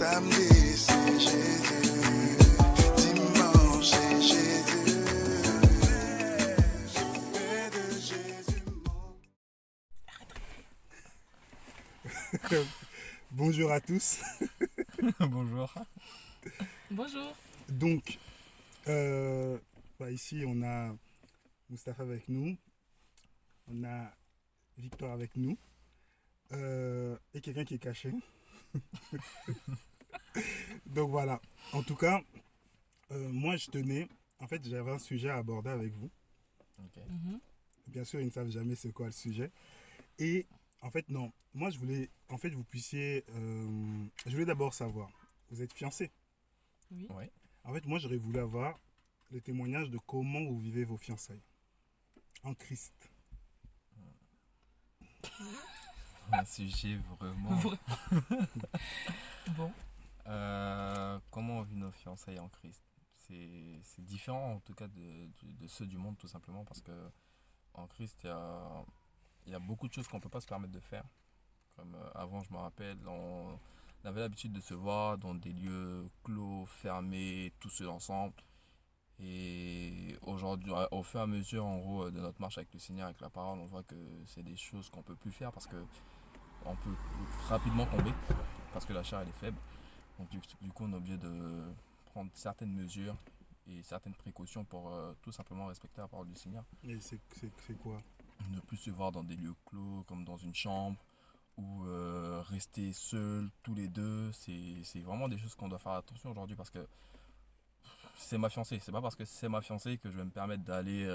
Samedi, c'est Jésus. Dimanche, c'est Jésus. Je fais de Jésus mon... Bonjour à tous. Bonjour. Bonjour. Donc, ici, on a Mustapha avec nous. On a Victor avec nous. Et quelqu'un qui est caché. Donc voilà. En tout cas, moi je tenais. En fait, j'avais un sujet à aborder avec vous. Ok. Bien sûr, ils ne savent jamais c'est quoi le sujet. Et en fait, non. Moi, je voulais. En fait, vous puissiez. Je voulais d'abord savoir. Vous êtes fiancés. Oui. Ouais. En fait, moi, j'aurais voulu avoir le témoignage de comment vous vivez vos fiançailles. En Christ. Un sujet vraiment. Bon. Comment on vit nos fiançailles en Christ? C'est différent en tout cas de ceux du monde tout simplement parce que en Christ il y a beaucoup de choses qu'on ne peut pas se permettre de faire. Comme avant, je me rappelle, on avait l'habitude de se voir dans des lieux clos, fermés, tous seuls ensemble. Et aujourd'hui, au fur et à mesure en gros de notre marche avec le Seigneur, avec la parole, on voit que c'est des choses qu'on peut plus faire parce que on peut rapidement tomber parce que la chair elle est faible. Donc du coup on est obligé de prendre certaines mesures et certaines précautions pour tout simplement respecter la parole du Seigneur. Et c'est quoi? Ne plus se voir dans des lieux clos comme dans une chambre ou rester seuls tous les deux. C'est vraiment des choses qu'on doit faire attention aujourd'hui parce que c'est ma fiancée. C'est pas parce que c'est ma fiancée que je vais me permettre d'aller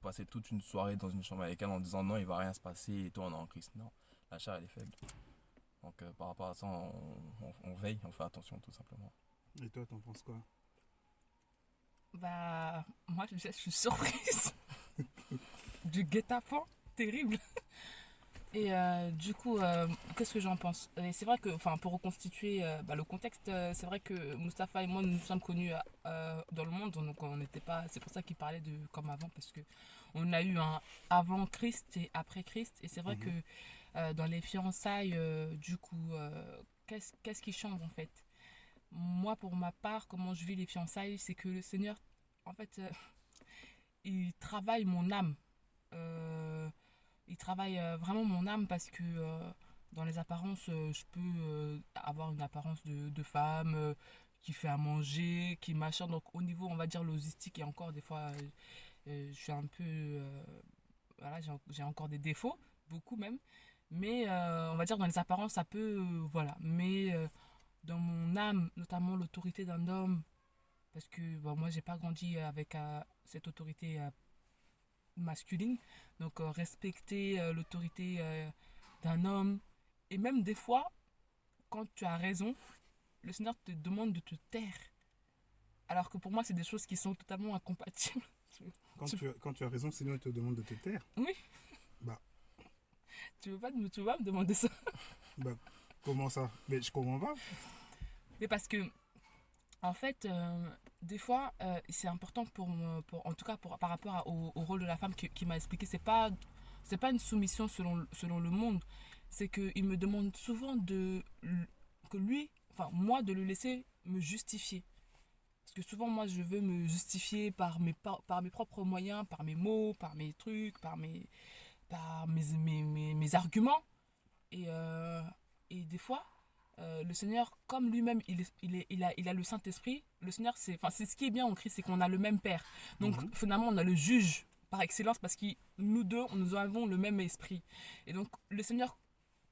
passer toute une soirée dans une chambre avec elle en disant non, il va rien se passer et toi on est en Christ. Non, la chair elle est faible. Donc par rapport à ça, on veille, on fait attention tout simplement. Et toi, t'en penses quoi? Bah, moi, je suis surprise du guet-apens terrible. Et du coup, qu'est-ce que j'en pense? Et c'est vrai que, pour reconstituer le contexte, c'est vrai que Mustapha et moi, nous nous sommes connus dans le monde, donc on n'était pas. C'est pour ça qu'il parlait de comme avant, parce que on a eu un avant Christ et après Christ, et c'est vrai que dans les fiançailles, du coup, qu'est-ce qui change en fait? Moi, pour ma part, comment je vis les fiançailles, c'est que le Seigneur, en fait, il travaille mon âme. Il travaille vraiment mon âme parce que dans les apparences, je peux avoir une apparence de femme qui fait à manger, qui machin. Donc au niveau, on va dire, logistique, et encore des fois, je suis un peu... voilà, j'ai encore des défauts, beaucoup même. Mais on va dire dans les apparences, ça peut... voilà. Mais dans mon âme, notamment l'autorité d'un homme, parce que moi, j'ai pas grandi avec cette autorité masculine. Donc respecter l'autorité d'un homme. Et même des fois, quand tu as raison, le Seigneur te demande de te taire. Alors que pour moi, c'est des choses qui sont totalement incompatibles. Quand tu as raison, sinon il te demande de te taire. Oui. Bah. Tu veux pas me demander ça? Bah, comment ça? Mais je comprends pas. Mais parce que, en fait, des fois, c'est important en tout cas par rapport au rôle de la femme qui m'a expliqué. C'est pas une soumission selon le monde. C'est qu'il me demande souvent moi, de le laisser me justifier. Parce que souvent, moi, je veux me justifier par mes propres moyens, par mes mots, par mes trucs, par mes arguments. Et des fois, le Seigneur, comme lui-même, il a le Saint-Esprit. Le Seigneur, c'est ce qui est bien en Christ, c'est qu'on a le même Père. Donc, finalement, on a le juge par excellence parce que nous deux, nous avons le même esprit. Et donc, le Seigneur,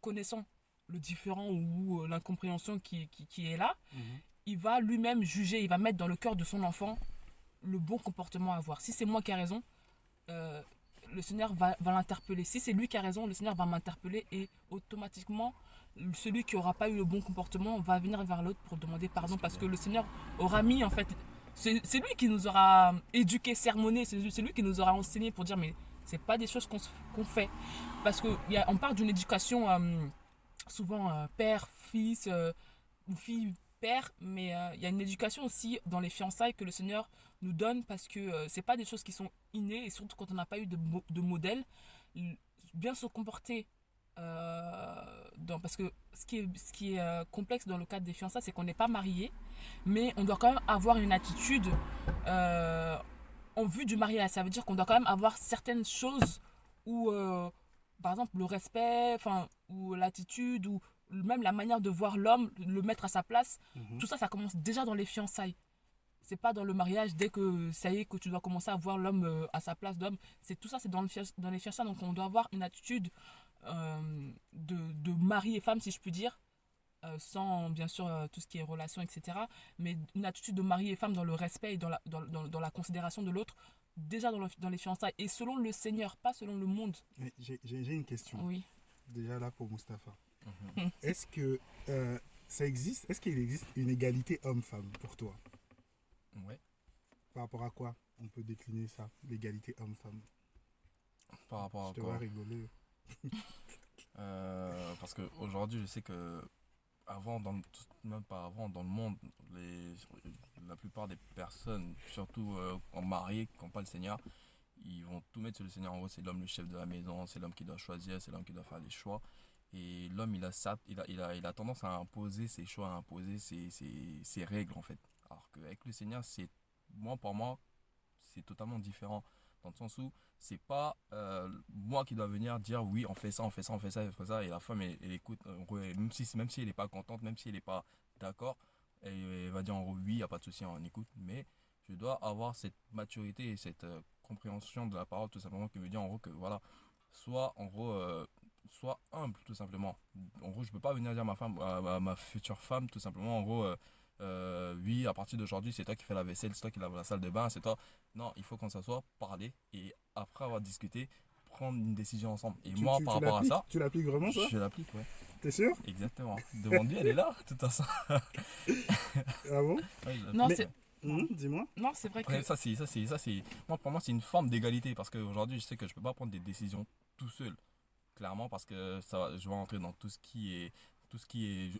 connaissant le différent ou l'incompréhension qui est là, il va lui-même juger, il va mettre dans le cœur de son enfant le bon comportement à avoir. Si c'est moi qui ai raison, le Seigneur va l'interpeller. Si c'est lui qui a raison, le Seigneur va m'interpeller et automatiquement, celui qui n'aura pas eu le bon comportement va venir vers l'autre pour demander pardon parce que le Seigneur aura mis en fait... C'est lui qui nous aura éduqués, sermonnés, c'est lui qui nous aura enseigné pour dire mais c'est pas des choses qu'on fait. Parce qu'on parle d'une éducation souvent père, fils, ou fille, père, mais il y a une éducation aussi dans les fiançailles que le Seigneur nous donne parce que c'est pas des choses qui sont innées et surtout quand on n'a pas eu de modèle. Bien se comporter Parce que ce qui est complexe dans le cadre des fiançailles, c'est qu'on n'est pas marié, mais on doit quand même avoir une attitude euh, en vue du mariage. Ça veut dire qu'on doit quand même avoir certaines choses où, par exemple, le respect, enfin, ou l'attitude, ou même la manière de voir l'homme, le mettre à sa place. Mhm. Tout ça, ça commence déjà dans les fiançailles. C'est pas dans le mariage, dès que ça y est, que tu dois commencer à voir l'homme à sa place d'homme. C'est tout ça, c'est dans les fiançailles. Donc, on doit avoir une attitude de mari et femme, si je puis dire, sans bien sûr tout ce qui est relation, etc. Mais une attitude de mari et femme dans le respect et dans la considération de l'autre, déjà dans les fiançailles. Et selon le Seigneur, pas selon le monde. Mais j'ai une question, Oui. déjà là pour Mustapha. Mhm. Est-ce que ça existe, est-ce qu'il existe une égalité homme-femme pour toi? Ouais. Par rapport à quoi on peut décliner ça, l'égalité homme-femme? Par rapport Je à te quoi? vois rigoler. Parce qu'aujourd'hui, je sais que même pas avant, dans le monde, la plupart des personnes, surtout en mariés, qui n'ont pas le Seigneur, ils vont tout mettre sur le Seigneur. En gros, c'est l'homme le chef de la maison, c'est l'homme qui doit choisir, c'est l'homme qui doit faire les choix. Et l'homme, il a tendance à imposer ses choix, à imposer ses règles, en fait. Alors qu'avec le Seigneur, pour moi, c'est totalement différent. Dans le sens où c'est pas moi qui dois venir dire oui, on fait ça, on fait ça, on fait ça, on fait ça. Et la femme, elle écoute, en gros, même si elle n'est pas contente, même si elle n'est pas d'accord, elle va dire en gros oui, il n'y a pas de souci, on écoute. Mais je dois avoir cette maturité et cette compréhension de la parole, tout simplement, qui me dit en gros que voilà, soit en gros, soit humble, tout simplement. En gros, je peux pas venir dire à ma future femme, tout simplement, en gros, oui, à partir d'aujourd'hui, c'est toi qui fais la vaisselle, c'est toi qui lave la salle de bain, c'est toi. Non, il faut qu'on s'assoie, parler et après avoir discuté, prendre une décision ensemble. Et moi, par rapport à ça, tu l'appliques vraiment, toi? je l'applique, ouais. T'es sûr? Exactement. Devant lui, elle est là, de toute façon. Ah bon? Ouais, je Non, Mais- l'applique, c'est ouais. Dis-moi. non, c'est vrai que Après, moi, pour moi, c'est une forme d'égalité parce qu'aujourd'hui, je sais que je peux pas prendre des décisions tout seul, clairement, parce que je vais entrer dans en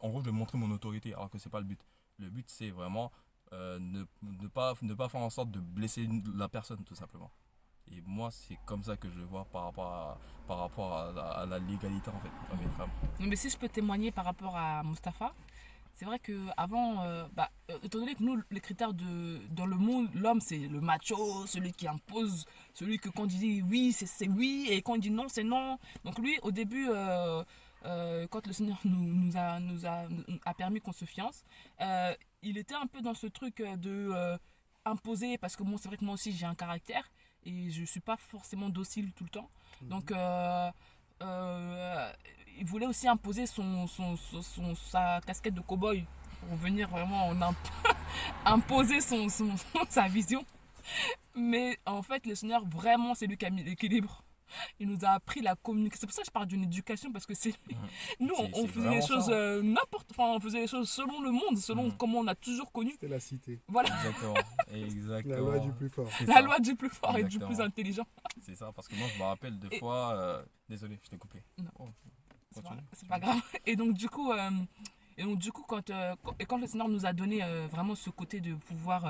gros, je vais montrer mon autorité, alors que c'est pas le but. Le but, c'est vraiment ne pas faire en sorte de blesser la personne, tout simplement. Et moi, c'est comme ça que je le vois par rapport à la légalité, en fait, hommes et femmes. non, mais si je peux témoigner par rapport à Mustapha, c'est vrai que avant, étant donné que nous, les critères dans le monde, l'homme c'est le macho, celui qui impose, celui que quand il dit oui, c'est oui, et quand il dit non, c'est non. Donc lui, au début, quand le Seigneur nous a permis qu'on se fiance, il était un peu dans ce truc de imposer, parce que bon, c'est vrai que moi aussi j'ai un caractère et je suis pas forcément docile tout le temps. Donc euh, il voulait aussi imposer sa casquette de cow-boy pour venir vraiment imposer sa vision. Mais en fait, le Seigneur, vraiment, c'est lui qui a mis l'équilibre. Il nous a appris la communication. C'est pour ça que je parle d'une éducation, parce que c'est nous, C'est on c'est faisait les vraiment choses ça, hein. enfin, on faisait les choses selon le monde, selon Mhm. comment on a toujours connu. C'était la cité. Voilà, Exactement. La loi Exactement. du plus fort. C'est la ça. loi du plus fort et du plus Exactement. intelligent. C'est ça, parce que moi, je me rappelle deux Et- fois. Désolé, je t'ai coupé. Non. Oh, C'est continue. c'est pas grave. Et donc, du coup, quand le Seigneur nous a donné vraiment ce côté de pouvoir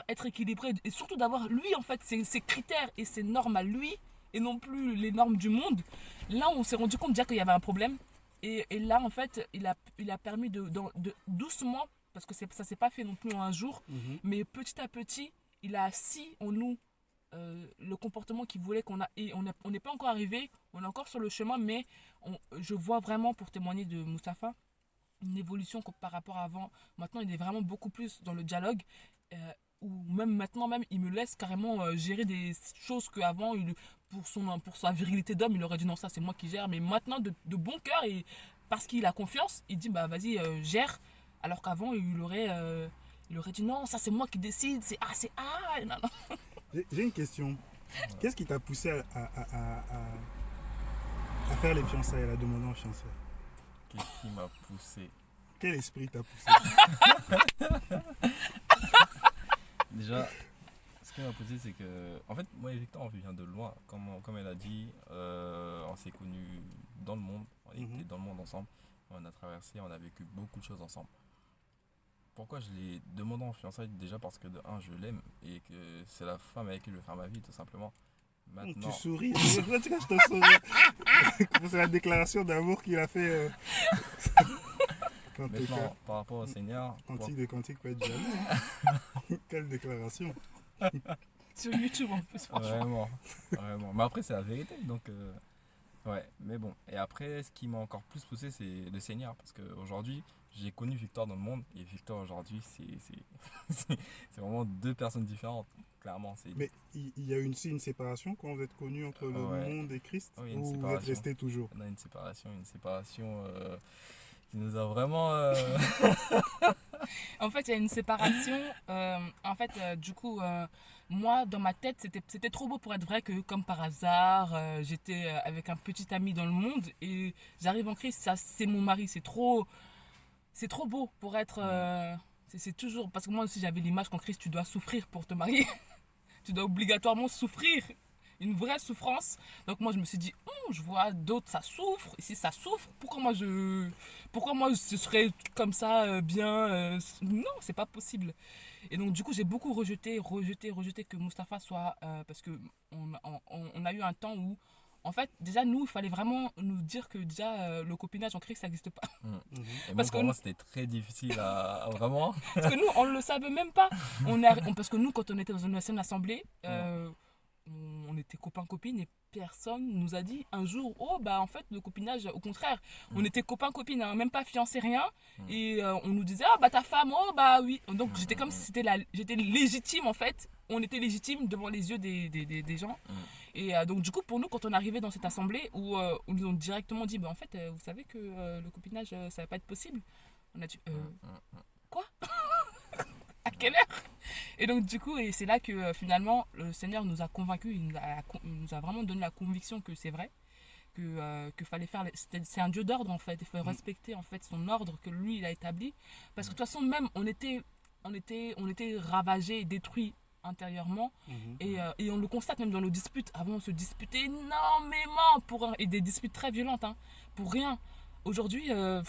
être équilibré et surtout d'avoir lui, en fait, ses critères et ses normes à lui et non plus les normes du monde, là, on s'est rendu compte déjà qu'il y avait un problème. Et là, en fait, il a permis de doucement, parce que ça s'est pas fait non plus en un jour, Mhm. mais petit à petit, il a assis en nous le comportement qu'il voulait qu'on a. Et on n'est pas encore arrivé, on est encore sur le chemin, mais je vois vraiment, pour témoigner de Mustapha, une évolution par rapport à avant. Maintenant, il est vraiment beaucoup plus dans le dialogue. Ou même maintenant, même, il me laisse carrément gérer des choses qu'avant, pour sa virilité d'homme, il aurait dit non, ça c'est moi qui gère. Mais maintenant, de bon cœur, et parce qu'il a confiance, il dit bah vas-y, gère. Alors qu'avant, il aurait dit non, ça c'est moi qui décide, c'est non, non. J'ai une question. Qu'est-ce qui t'a poussé à faire les fiançailles, à la demander en fiançailles? Qu'est-ce qui m'a poussé? Quel esprit t'a poussé? Déjà, ce qui m'a poussé, c'est que. En fait, moi et Victor, on vient de loin. Comme elle a dit, on s'est connus dans le monde. On était Mhm. dans le monde ensemble. On a traversé, on a vécu beaucoup de choses ensemble. Pourquoi je l'ai demandé en fiançailles? Déjà parce que de un, je l'aime et que c'est la femme avec qui je vais faire ma vie, tout simplement. Tu Maintenant, souris. Pourquoi tu caches ton sourire? C'est la déclaration d'amour qu'il a fait. En tout cas, maintenant, par rapport au Seigneur, Cantique de Cantique peut être jamais. Hein. Quelle déclaration. Sur YouTube en plus, franchement. vraiment, vraiment. Mais après, c'est la vérité, donc ouais. Mais bon, et après, ce qui m'a encore plus poussé, c'est le Seigneur, parce qu'aujourd'hui, j'ai connu Victor dans le monde, et Victor aujourd'hui, c'est vraiment deux personnes différentes, clairement. Mais il y a aussi une séparation quand vous êtes connus entre le Ouais. monde et Christ, Oui, il y a une ou vous êtes séparation. restés toujours? On a une séparation qui nous a vraiment. En fait, il y a une séparation. Du coup, moi, dans ma tête, c'était trop beau pour être vrai que, comme par hasard, j'étais avec un petit ami dans le monde et j'arrive en Christ, ça, c'est mon mari. C'est trop beau pour être. C'est toujours. Parce que moi aussi, j'avais l'image qu'en Christ, tu dois souffrir pour te marier. Tu dois obligatoirement souffrir. Une vraie souffrance. Donc moi je me suis dit, je vois d'autres ça souffre, ici ça souffre, pourquoi moi ce serait comme ça bien non, c'est pas possible. Et donc du coup j'ai beaucoup rejeté que Mustapha soit parce que on a eu un temps où en fait déjà nous il fallait vraiment nous dire que déjà le copinage en Christ ça n'existe pas. Mhm. Et même Parce pour que moi, c'était très difficile à vraiment. parce que nous on le savait même pas. Parce que nous quand on était dans une ancienne assemblée on était copains-copines et personne nous a dit un jour, oh bah en fait le copinage, au contraire, on était copains-copines, hein, même pas fiancés, rien, et on nous disait, ah bah ta femme, oh bah oui. Donc j'étais comme si j'étais légitime en fait, on était légitime devant les yeux des gens. Et donc du coup pour nous quand on arrivait dans cette assemblée où on nous ont directement dit, bah en fait vous savez que le copinage ça va pas être possible. On a dit, quoi? À quelle heure? Et donc du coup, et c'est là que finalement le Seigneur nous a convaincus, il nous a vraiment donné la conviction que c'est vrai, que fallait faire, c'est un Dieu d'ordre en fait, il faut respecter en fait son ordre que lui il a établi, parce que de toute façon même on était ravagés, détruits intérieurement, et on le constate même dans nos disputes. Avant on se disputait énormément et des disputes très violentes, hein, pour rien. Aujourd'hui, je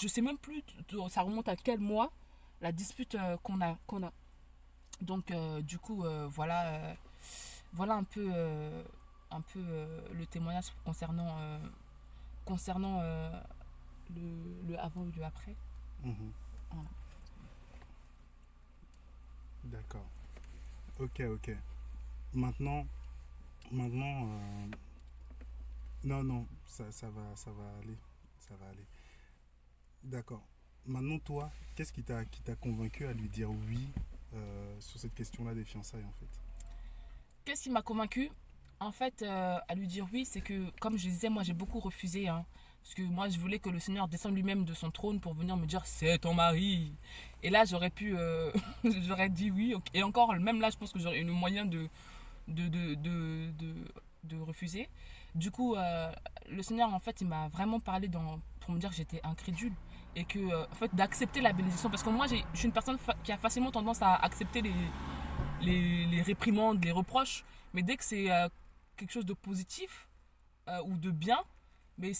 sais même plus, ça remonte à quel mois, la dispute qu'on a. Donc, du coup, voilà un peu le témoignage concernant le avant et le après. Mhm. Voilà. D'accord. Ok. Maintenant, non, ça va aller. Ça va aller. D'accord. Maintenant, toi, qu'est-ce qui t'a convaincu à lui dire oui sur cette question-là des fiançailles, en fait? Qu'est-ce qui m'a convaincue? En fait, à lui dire oui, c'est que, comme je disais, moi j'ai beaucoup refusé, hein, parce que moi je voulais que le Seigneur descende lui-même de son trône pour venir me dire c'est ton mari. Et là j'aurais pu, j'aurais dit oui. Et encore, même là je pense que j'aurais eu le moyen de, de, de, de, de refuser. Du coup, le Seigneur en fait il m'a vraiment parlé pour me dire que j'étais incrédule. Et que, en fait, d'accepter la bénédiction. Parce que moi, je suis une personne qui a facilement tendance à accepter les réprimandes, les reproches. Mais dès que c'est quelque chose de positif ou de bien, mais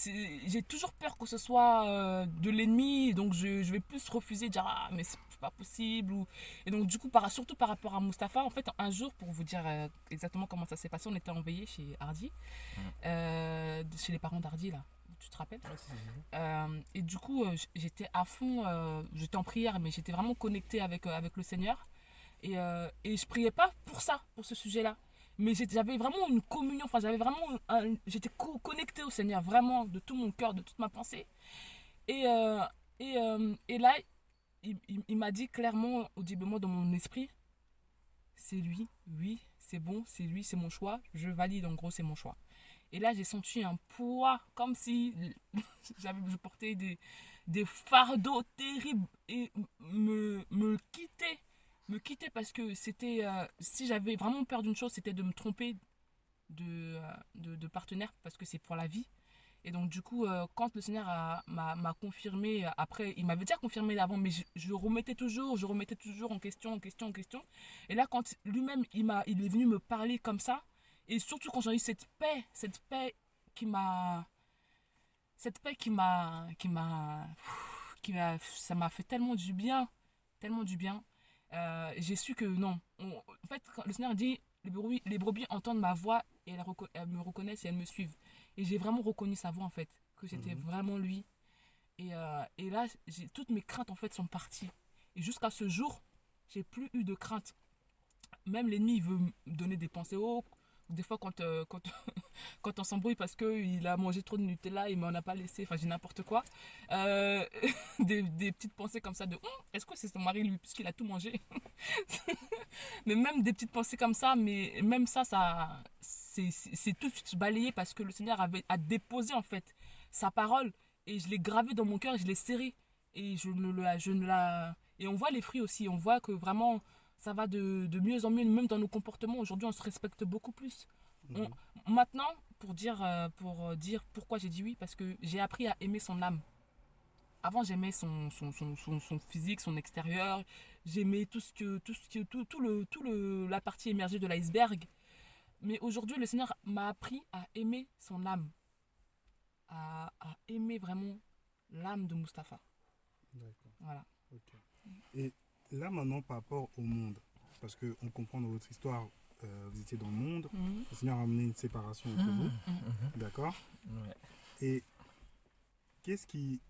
j'ai toujours peur que ce soit de l'ennemi. Donc, je vais plus refuser, dire ah, mais c'est pas possible. Et donc, du coup, surtout par rapport à Mustapha, en fait, un jour, pour vous dire exactement comment ça s'est passé, on était envoyé chez Hardy, chez les parents d'Hardy, là. Tu te rappelles? Et du coup, j'étais à fond, j'étais en prière, mais j'étais vraiment connectée avec le Seigneur. Et je priais pas pour ça, pour ce sujet-là. Mais j'avais vraiment une communion, enfin, j'étais connectée au Seigneur, vraiment, de tout mon cœur, de toute ma pensée. Et là, il m'a dit clairement, audiblement dans mon esprit, c'est lui, oui, c'est bon, c'est lui, c'est mon choix, je valide, en gros, c'est mon choix. Et là, j'ai senti un poids, comme si je portais des fardeaux terribles et me quitter parce que c'était, si j'avais vraiment peur d'une chose, c'était de me tromper de partenaire parce que c'est pour la vie. Et donc, du coup, quand le Seigneur m'a confirmé, après, il m'avait déjà confirmé avant, mais je remettais toujours en question. Et là, quand lui-même, il est venu me parler comme ça, et surtout quand j'ai eu cette paix ça m'a fait tellement du bien. J'ai su que non. En fait, quand le Seigneur dit, les brebis entendent ma voix et elles me reconnaissent et elles me suivent. Et j'ai vraiment reconnu sa voix en fait, que c'était vraiment lui. Et là, toutes mes craintes en fait sont parties. Et jusqu'à ce jour, j'ai plus eu de crainte. Même l'ennemi, il veut me donner des pensées. Oh, des fois, quand on s'embrouille parce qu'il a mangé trop de Nutella, il m'en a pas laissé, enfin, j'ai n'importe quoi. Euh, des petites pensées comme ça de est-ce que c'est son mari, lui, puisqu'il a tout mangé. Mais même des petites pensées comme ça, mais même ça c'est tout de suite balayé parce que le Seigneur a déposé en fait sa parole et je l'ai gravé dans mon cœur et je l'ai serré. Et je ne la. Et on voit les fruits aussi, on voit que vraiment ça va de mieux en mieux, même dans nos comportements. Aujourd'hui, on se respecte beaucoup plus. On- Maintenant, pour dire pourquoi j'ai dit oui, parce que j'ai appris à aimer son âme. Avant, j'aimais son physique, son extérieur. J'aimais la partie émergée de l'iceberg. Mais aujourd'hui, le Seigneur m'a appris à aimer son âme. À aimer vraiment l'âme de Mustapha. D'accord. Voilà. Ok. Et là maintenant par rapport au monde, parce qu'on comprend dans votre histoire, vous étiez dans le monde, le Seigneur a amené une séparation entre vous, d'accord. Ouais. Et qu'est-ce qui...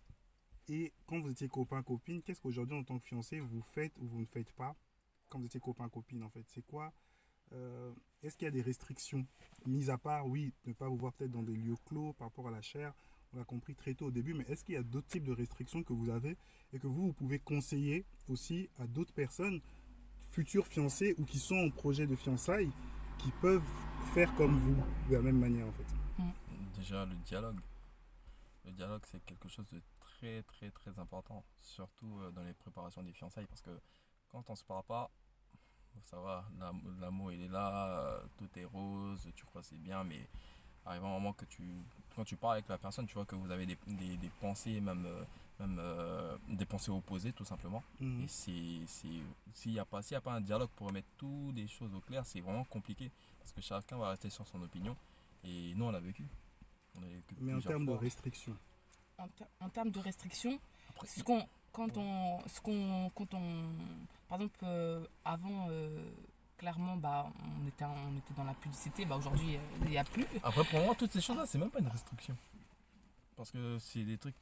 Et quand vous étiez copain-copine, qu'est-ce qu'aujourd'hui en tant que fiancé vous faites ou vous ne faites pas quand vous étiez copain-copine en fait? C'est quoi est-ce qu'il y a des restrictions? Mis à part, oui, ne pas vous voir peut-être dans des lieux clos par rapport à la chair, on l'a compris très tôt au début, mais est-ce qu'il y a d'autres types de restrictions que vous avez et que vous pouvez conseiller aussi à d'autres personnes, futurs fiancés ou qui sont en projet de fiançailles, qui peuvent faire comme vous, de la même manière en fait? Déjà, le dialogue. Le dialogue, c'est quelque chose de très, très, très important, surtout dans les préparations des fiançailles, parce que quand on se parle pas, ça va, l'amour il est là, tout est rose, tu crois que c'est bien, mais arrive un moment que quand tu parles avec la personne, tu vois que vous avez des pensées, même des pensées opposées tout simplement. Mhm. Et s'il y a pas un dialogue pour remettre toutes les choses au clair, c'est vraiment compliqué, parce que chacun va rester sur son opinion. Et nous, on l'a vécu. On a vécu Mais en plusieurs termes de fois. restrictions, En termes de restrictions, Après, ce qu'on, quand on, par exemple, avant, clairement, bah, on était dans la publicité, bah, aujourd'hui, il n'y a plus. Après, pour moi, toutes ces choses-là, c'est même pas une restriction. Parce que c'est des trucs,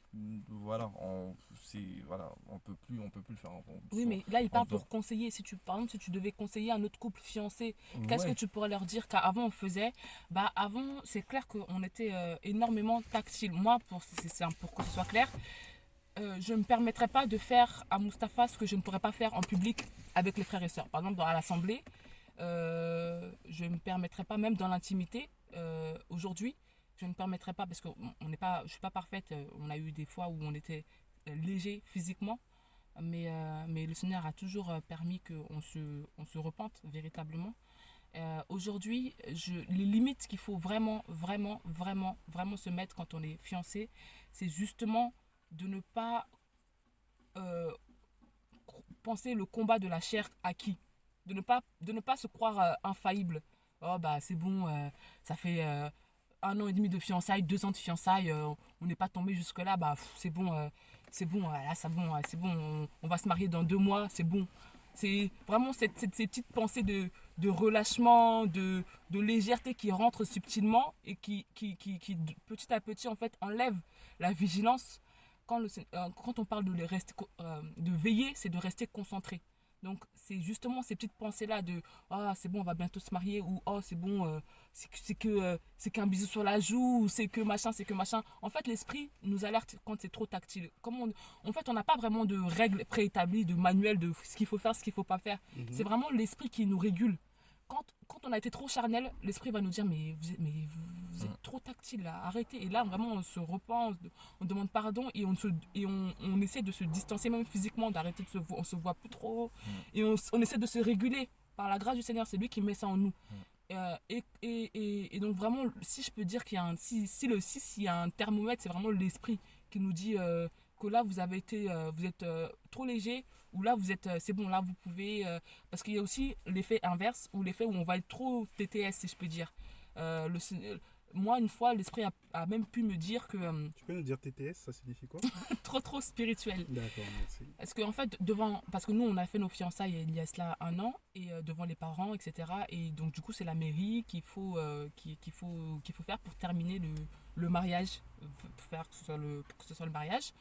voilà, voilà, on peut plus le faire. Oui, mais là, il on parle doit- pour conseiller. Par exemple, si tu devais conseiller un autre couple fiancé, qu'est-ce que Ouais. tu pourrais leur dire qu'avant on faisait? Bah, avant, c'est clair qu'on était énormément tactile. Moi, pour que ce soit clair, je ne me permettrais pas de faire à Mustapha ce que je ne pourrais pas faire en public avec les frères et sœurs. Par exemple, à l'assemblée, je ne me permettrais pas, même dans l'intimité, aujourd'hui, je ne me permettrais pas, parce que je ne suis pas parfaite, on a eu des fois où on était léger physiquement, mais le Seigneur a toujours permis on se repente véritablement. Aujourd'hui, les limites qu'il faut vraiment, vraiment, vraiment, vraiment se mettre quand on est fiancé, c'est justement de ne pas euh, penser le combat de la chair acquis. De ne pas se croire infaillible. Oh bah c'est bon, ça fait 1 an et demi de fiançailles, 2 ans de fiançailles, on n'est pas tombé jusque-là, bah c'est bon, là c'est bon, on va se marier dans 2 mois, c'est bon. C'est vraiment ces petites pensées de relâchement, de légèreté qui rentrent subtilement et qui petit à petit en fait enlèvent la vigilance. Quand on parle de veiller, c'est de rester concentré. Donc c'est justement ces petites pensées là de ah c'est bon on va bientôt se marier ou oh c'est bon c'est qu'un bisou sur la joue ou c'est que machin. En fait l'esprit nous alerte quand c'est trop tactile. En fait on n'a pas vraiment de règles préétablies, de manuel de ce qu'il faut faire, ce qu'il faut pas faire. C'est vraiment l'esprit qui nous régule. Quand on a été trop charnel, l'esprit va nous dire vous êtes trop tactile là, arrêtez. Et là vraiment on se repent, on demande pardon et on essaie de se distancer même physiquement, d'arrêter de se voir, on se voit plus trop et on essaie de se réguler par la grâce du Seigneur, c'est lui qui met ça en nous. Et donc vraiment si je peux dire qu'il y a s'il y a un thermomètre, c'est vraiment l'esprit qui nous dit que là vous êtes trop léger ou là vous êtes c'est bon là vous pouvez parce qu'il y a aussi l'effet inverse ou l'effet où on va être trop TTS si je peux dire. moi, une fois, l'esprit a même pu me dire que Tu peux nous dire TTS, ça signifie quoi? trop spirituel. D'accord, merci. Parce qu'en fait, parce que nous, on a fait nos fiançailles il y a cela 1 an, et devant les parents, etc. Et donc, du coup, c'est la mairie qu'il faut faire pour terminer le mariage, pour faire que ce soit le mariage.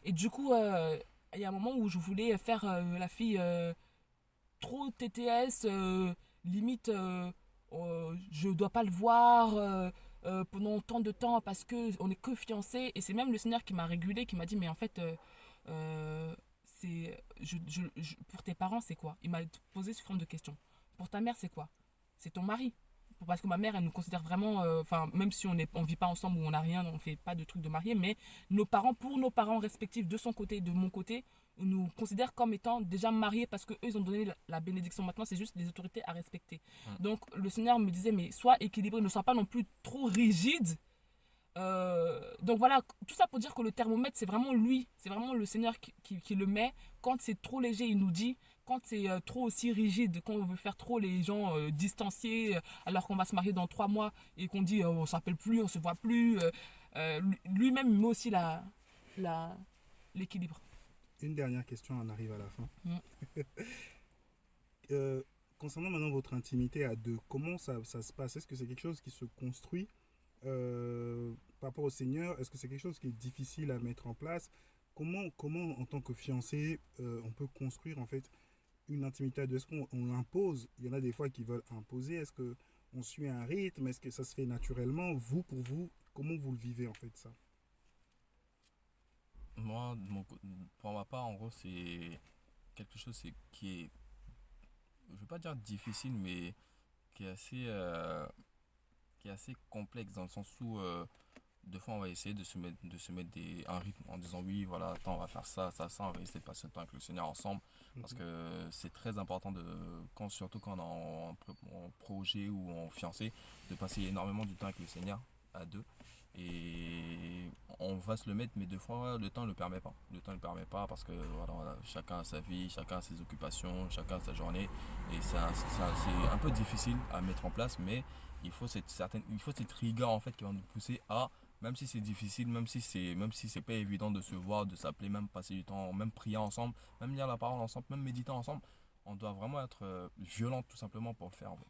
Et du coup, il y a un moment où je voulais faire la fille trop TTS, limite, je dois pas le voir pendant tant de temps parce qu'on est que fiancés. Et c'est même le Seigneur qui m'a régulé, qui m'a dit, mais en fait, pour tes parents, c'est quoi? Il m'a posé sous forme de question. Pour ta mère, c'est quoi? C'est ton mari. Parce que ma mère, elle nous considère vraiment, enfin, même si on vit pas ensemble ou on n'a rien, on fait pas de trucs de mariés, mais pour nos parents respectifs, de son côté et de mon côté, nous considèrent comme étant déjà mariés parce qu'eux, ils ont donné la bénédiction. Maintenant, c'est juste des autorités à respecter. Donc, le Seigneur me disait, mais sois équilibré, ne sois pas non plus trop rigide. Donc voilà, tout ça pour dire que le thermomètre, c'est vraiment lui, c'est vraiment le Seigneur qui le met. Quand c'est trop léger, il nous dit. Quand c'est trop aussi rigide, quand on veut faire trop les gens distanciés, alors qu'on va se marier dans 3 mois et qu'on dit on s'appelle plus, on se voit plus, lui-même met aussi l'équilibre. Une dernière question, on arrive à la fin. Mm. Concernant maintenant votre intimité à deux, comment ça se passe? Est-ce que c'est quelque chose qui se construit par rapport au Seigneur? Est-ce que c'est quelque chose qui est difficile à mettre en place? Comment en tant que fiancé, on peut construire en fait une intimité à deux? Est-ce qu'on l'impose? Il y en a des fois qui veulent imposer. Est-ce qu'on suit un rythme? Est-ce que ça se fait naturellement? Pour vous, comment vous le vivez en fait ça? Moi, pour ma part, en gros, c'est quelque chose qui est, je vais pas dire difficile, mais qui est assez complexe dans le sens où deux fois on va essayer de se mettre un rythme en disant oui voilà attends on va faire ça on va essayer de passer le temps avec le Seigneur ensemble parce que c'est très important surtout quand on est en projet ou en fiancé de passer énormément du temps avec le Seigneur à deux et on va se le mettre mais deux fois le temps ne le permet pas parce que voilà, chacun a sa vie, chacun a ses occupations, chacun a sa journée et c'est un peu difficile à mettre en place mais il faut cette rigueur en fait qui va nous pousser à même si c'est difficile, même si c'est pas évident de se voir, de s'appeler, même passer du temps, même prier ensemble, même lire la parole ensemble, même méditer ensemble, on doit vraiment être violent tout simplement pour le faire en fait.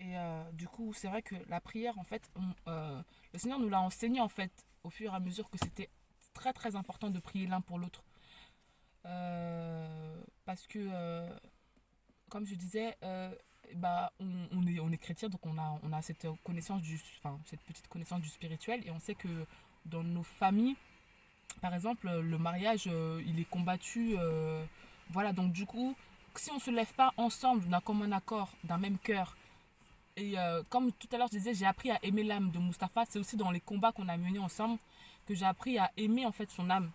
Et du coup, c'est vrai que la prière, en fait, le Seigneur nous l'a enseigné en fait au fur et à mesure que c'était très très important de prier l'un pour l'autre. Parce que, comme je disais, on est chrétien, donc on a cette connaissance cette petite connaissance du spirituel, et on sait que dans nos familles, par exemple, le mariage, il est combattu. Voilà, donc du coup, si on ne se lève pas ensemble d'un commun accord, d'un même cœur, et comme tout à l'heure je disais, j'ai appris à aimer l'âme de Mustapha, c'est aussi dans les combats qu'on a menés ensemble que j'ai appris à aimer en fait son âme,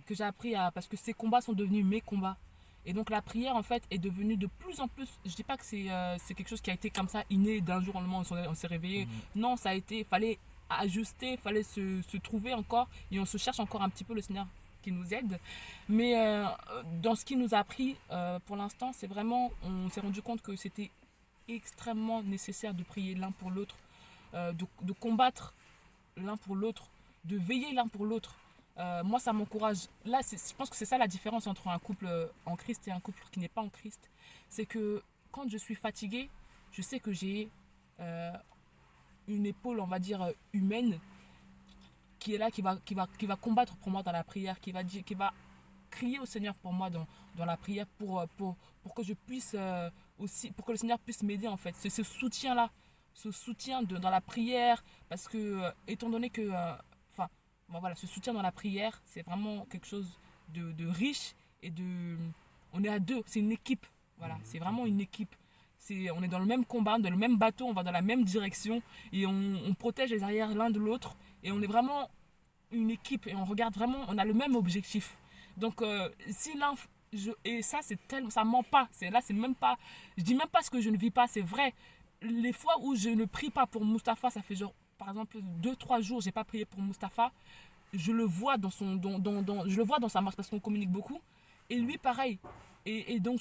que j'ai appris parce que ces combats sont devenus mes combats. Et donc la prière en fait est devenue de plus en plus, je dis pas que c'est quelque chose qui a été comme ça inné d'un jour au lendemain on s'est réveillé. Non, ça a été, fallait ajuster, fallait se trouver encore, et on se cherche encore un petit peu le Seigneur qui nous aide. Mais dans ce qu'il nous a appris pour l'instant, c'est vraiment, on s'est rendu compte que c'était extrêmement nécessaire de prier l'un pour l'autre, de combattre l'un pour l'autre, de veiller l'un pour l'autre. Moi, ça m'encourage. Là, je pense que c'est ça la différence entre un couple en Christ et un couple qui n'est pas en Christ. C'est que quand je suis fatiguée, je sais que j'ai une épaule, on va dire, humaine, qui est là, qui va combattre pour moi dans la prière, qui va crier au Seigneur pour moi dans la prière, pour que je puisse aussi, pour que le Seigneur puisse m'aider en fait. C'est ce soutien-là, ce soutien dans la prière, parce que, étant donné que, voilà, ce soutien dans la prière, c'est vraiment quelque chose de riche et on est à deux, c'est une équipe, voilà, c'est vraiment une équipe. On est dans le même combat, dans le même bateau, on va dans la même direction et on protège les arrières l'un de l'autre et on est vraiment une équipe et on regarde vraiment, on a le même objectif. Donc si l'un, et ça c'est tellement, ça ment pas, c'est même pas, je dis même pas ce que je ne vis pas, c'est vrai. Les fois où je ne prie pas pour Mustapha, ça fait genre par exemple 2-3 jours j'ai pas prié pour Mustapha, je le vois dans sa marche parce qu'on communique beaucoup, et lui pareil. Et donc,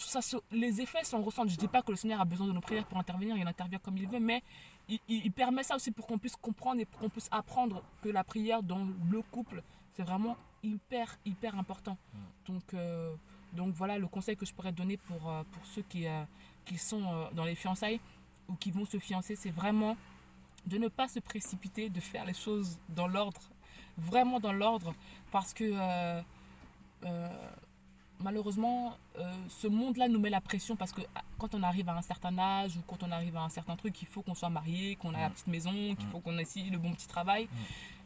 les effets sont ressentis. Je ne dis pas que le Seigneur a besoin de nos prières pour intervenir, il intervient comme il veut, mais il permet ça aussi pour qu'on puisse comprendre et pour qu'on puisse apprendre que la prière dans le couple, c'est vraiment hyper, hyper important. Donc voilà le conseil que je pourrais donner pour ceux qui sont dans les fiançailles ou qui vont se fiancer, c'est vraiment de ne pas se précipiter, de faire les choses dans l'ordre, vraiment dans l'ordre, parce que malheureusement, ce monde-là nous met la pression parce que quand on arrive à un certain âge ou quand on arrive à un certain truc, il faut qu'on soit marié, qu'on ait la petite maison, qu'il faut qu'on ait ici le bon petit travail.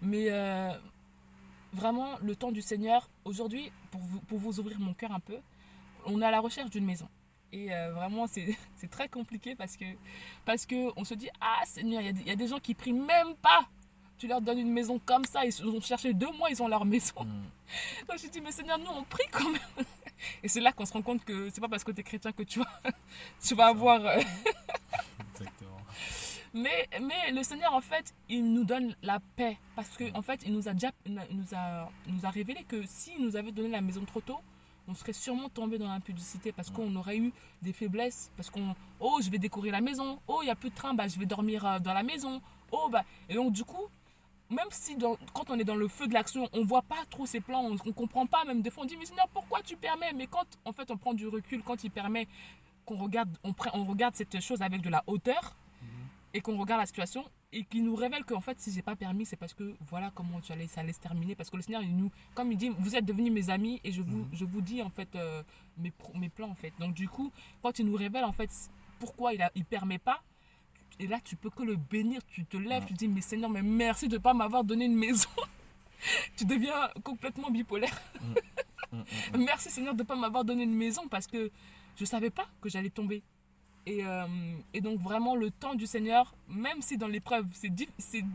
Mais vraiment, le temps du Seigneur, aujourd'hui, pour vous ouvrir mon cœur un peu, on est à la recherche d'une maison. Et vraiment, c'est très compliqué parce que on se dit, ah Seigneur, il y a des gens qui prient même pas. Tu leur donnes une maison comme ça, ils ont cherché 2 mois, ils ont leur maison. Donc je dis, mais Seigneur, nous on prie quand même. Et c'est là qu'on se rend compte que c'est pas parce que tu es chrétien que tu vas avoir... Exactement. Mais le Seigneur, en fait, il nous donne la paix. Parce qu'en fait, il nous a révélé que s'il nous avait donné la maison trop tôt, on serait sûrement tombé dans l'impudicité parce qu'on aurait eu des faiblesses. Parce oh, je vais décorer la maison. Oh, il n'y a plus de train, bah, je vais dormir dans la maison. Oh, bah... Et donc, du coup, même si quand on est dans le feu de l'action, on ne voit pas trop ses plans, on ne comprend pas, même des fois on dit mais Seigneur, pourquoi tu permets? Mais quand en fait on prend du recul, quand il permet qu'on regarde, on regarde cette chose avec de la hauteur et qu'on regarde la situation et qu'il nous révèle qu'en fait si j'ai pas permis, c'est parce que voilà comment ça allait se terminer, parce que le Seigneur comme il dit, vous êtes devenus mes amis et je vous dis en fait mes plans en fait. Donc du coup, quand il nous révèle en fait pourquoi il permet pas, et là, tu peux que le bénir, tu te lèves, tu dis, mais Seigneur, mais merci de ne pas m'avoir donné une maison. Tu deviens complètement bipolaire. Merci Seigneur de ne pas m'avoir donné une maison parce que je ne savais pas que j'allais tomber. Et donc vraiment le temps du Seigneur, même si dans l'épreuve, c'est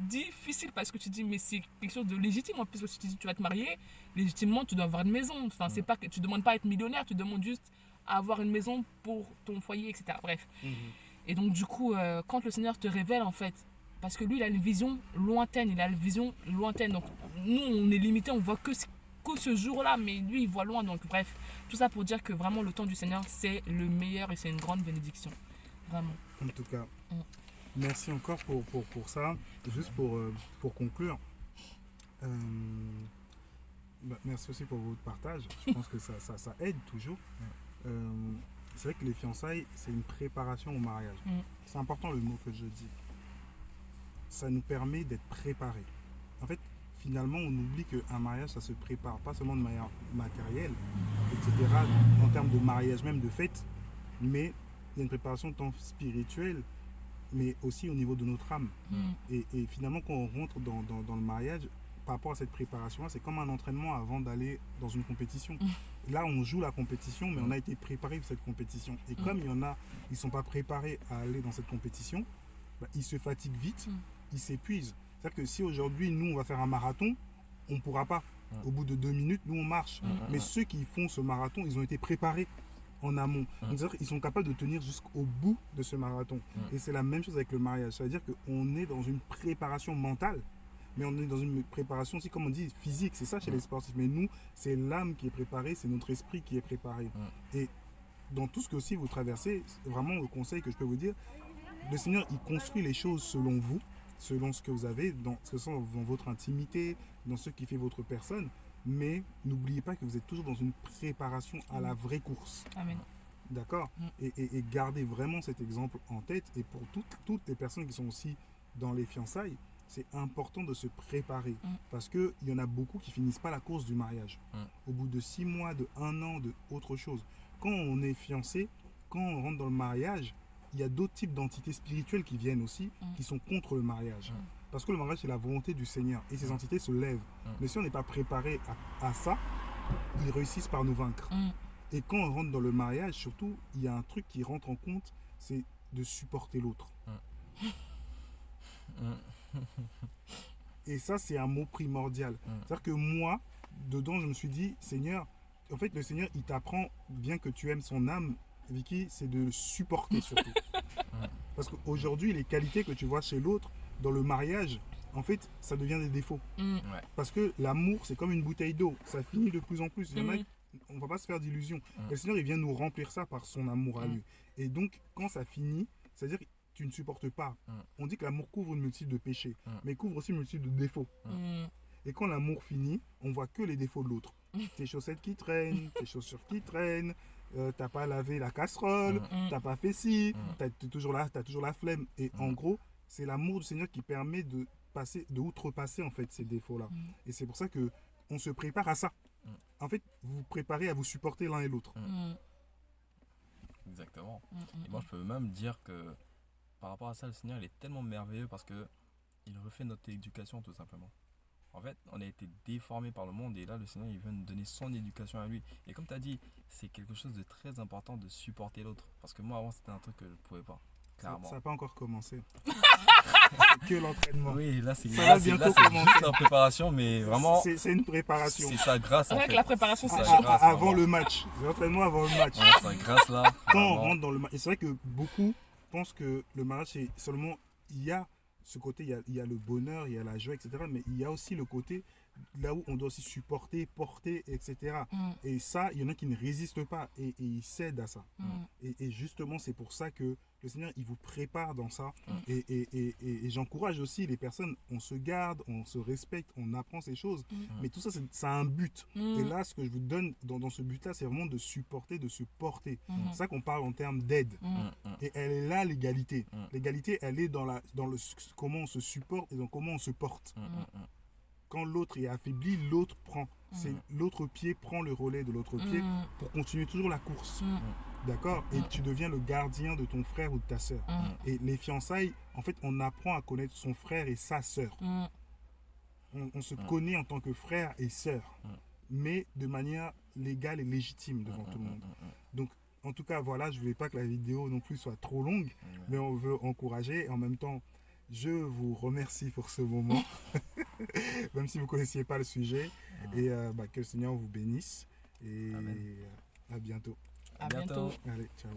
difficile parce que tu dis, mais c'est quelque chose de légitime. En plus, si tu dis tu vas te marier, légitimement, tu dois avoir une maison. Enfin, c'est pas que tu ne demandes pas à être millionnaire, tu demandes juste à avoir une maison pour ton foyer, etc. Bref. Et donc du coup, quand le Seigneur te révèle en fait, parce que lui il a une vision lointaine, donc nous on est limité, on voit que ce jour-là, mais lui il voit loin, donc bref, tout ça pour dire que vraiment le temps du Seigneur c'est le meilleur et c'est une grande bénédiction, vraiment. En tout cas, merci encore pour ça. Juste pour conclure, merci aussi pour votre partage, je pense que ça aide toujours. C'est vrai que les fiançailles, c'est une préparation au mariage. C'est important le mot que je dis. Ça nous permet d'être préparés. En fait, finalement, on oublie qu'un mariage, ça se prépare pas seulement de manière matérielle, etc., en termes de mariage, même de fête, mais il y a une préparation tant spirituelle, mais aussi au niveau de notre âme. Et finalement, quand on rentre dans le mariage, par rapport à cette préparation-là, c'est comme un entraînement avant d'aller dans une compétition. Là, on joue la compétition, mais on a été préparé pour cette compétition. Et comme il y en a, ils ne sont pas préparés à aller dans cette compétition, ils se fatiguent vite, ils s'épuisent. C'est-à-dire que si aujourd'hui, nous, on va faire un marathon, on ne pourra pas. Au bout de 2 minutes, nous, on marche. Mais ceux qui font ce marathon, ils ont été préparés en amont. C'est-à-dire qu'ils sont capables de tenir jusqu'au bout de ce marathon. Et c'est la même chose avec le mariage. C'est-à-dire qu'on est dans une préparation mentale, mais on est dans une préparation aussi, comme on dit, physique. C'est ça chez les sportifs. Mais nous, c'est l'âme qui est préparée, c'est notre esprit qui est préparé. Et dans tout ce que aussi vous traversez, vraiment le conseil que je peux vous dire, le Seigneur, il construit les choses selon vous, selon ce que vous avez, dans votre intimité, dans ce qui fait votre personne. Mais n'oubliez pas que vous êtes toujours dans une préparation à la vraie course. Amen. D'accord. Et gardez vraiment cet exemple en tête. Et pour toutes les personnes qui sont aussi dans les fiançailles, c'est important de se préparer parce qu'il y en a beaucoup qui finissent pas la course du mariage. Au bout de 6 mois, de 1 an, de autre chose. Quand on est fiancé, quand on rentre dans le mariage, il y a d'autres types d'entités spirituelles qui viennent aussi, qui sont contre le mariage. Parce que le mariage, c'est la volonté du Seigneur et ces entités se lèvent. Mais si on n'est pas préparé à ça, ils réussissent par nous vaincre. Et quand on rentre dans le mariage, surtout, il y a un truc qui rentre en compte, c'est de supporter l'autre. Et ça, c'est un mot primordial. C'est-à-dire que moi, dedans, je me suis dit, Seigneur, en fait, le Seigneur, il t'apprend, bien que tu aimes son âme, Vicky, c'est de le supporter surtout. Parce qu'aujourd'hui, les qualités que tu vois chez l'autre, dans le mariage, en fait, ça devient des défauts. Parce que l'amour, c'est comme une bouteille d'eau. Ça finit de plus en plus. Il y en a, on va pas se faire d'illusions. Et le Seigneur, il vient nous remplir ça par son amour à lui. Et donc, quand ça finit, c'est-à-dire que tu ne supportes pas. On dit que l'amour couvre une multitude de péchés, mais couvre aussi une multitude de défauts. Et quand l'amour finit, on voit que les défauts de l'autre. Tes chaussettes qui traînent, tes chaussures qui traînent, t'as pas lavé la casserole, t'as pas fait ci, t'as toujours la flemme. Et en gros, c'est l'amour du Seigneur qui permet de outrepasser en fait ces défauts-là. Et c'est pour ça que on se prépare à ça. En fait, vous vous préparez à vous supporter l'un et l'autre. Exactement. Et moi, je peux même dire que par rapport à ça, le Seigneur, il est tellement merveilleux parce que il refait notre éducation, tout simplement. En fait, on a été déformés par le monde et là, le Seigneur, il veut nous donner son éducation à lui. Et comme tu as dit, c'est quelque chose de très important de supporter l'autre. Parce que moi, avant, c'était un truc que je ne pouvais pas. Clairement. Ça n'a pas encore commencé. Que l'entraînement. Oui, là, c'est bientôt juste la préparation, mais vraiment, c'est une préparation. c'est sa grâce, C'est en vrai fait. que la préparation, c'est Ça chaud. grâce, Avant vraiment. le match. L'entraînement avant le match. Ouais, sa grâce, là. Quand on vraiment. rentre dans le match. Et c'est vrai que beaucoup pensent que le mariage, c'est seulement. Il y a ce côté, il y a le bonheur, il y a la joie, etc. Mais il y a aussi le côté là où on doit aussi supporter, porter, etc. Et ça, il y en a qui ne résistent pas et ils cèdent à ça. Et justement, c'est pour ça que le Seigneur, il vous prépare dans ça. Et j'encourage aussi les personnes, on se garde, on se respecte, on apprend ces choses. Mais tout ça, ça a un but. Et là, ce que je vous donne dans ce but-là, c'est vraiment de supporter, de se porter. C'est ça qu'on parle en termes d'aide. Et elle est là, l'égalité. L'égalité, elle est dans comment on se supporte et dans comment on se porte. Quand l'autre est affaibli, l'autre prend. C'est l'autre pied prend le relais de l'autre pied pour continuer toujours la course. D'accord? Et tu deviens le gardien de ton frère ou de ta sœur. Et les fiançailles, en fait, on apprend à connaître son frère et sa sœur. On se connaît en tant que frère et sœur, mais de manière légale et légitime devant tout le monde. Donc, en tout cas, voilà, je ne voulais pas que la vidéo non plus soit trop longue, mais on veut encourager. Et en même temps, je vous remercie pour ce moment, même si vous ne connaissiez pas le sujet. Et que le Seigneur vous bénisse. Et Amen. à bientôt. À bientôt. Allez, ciao.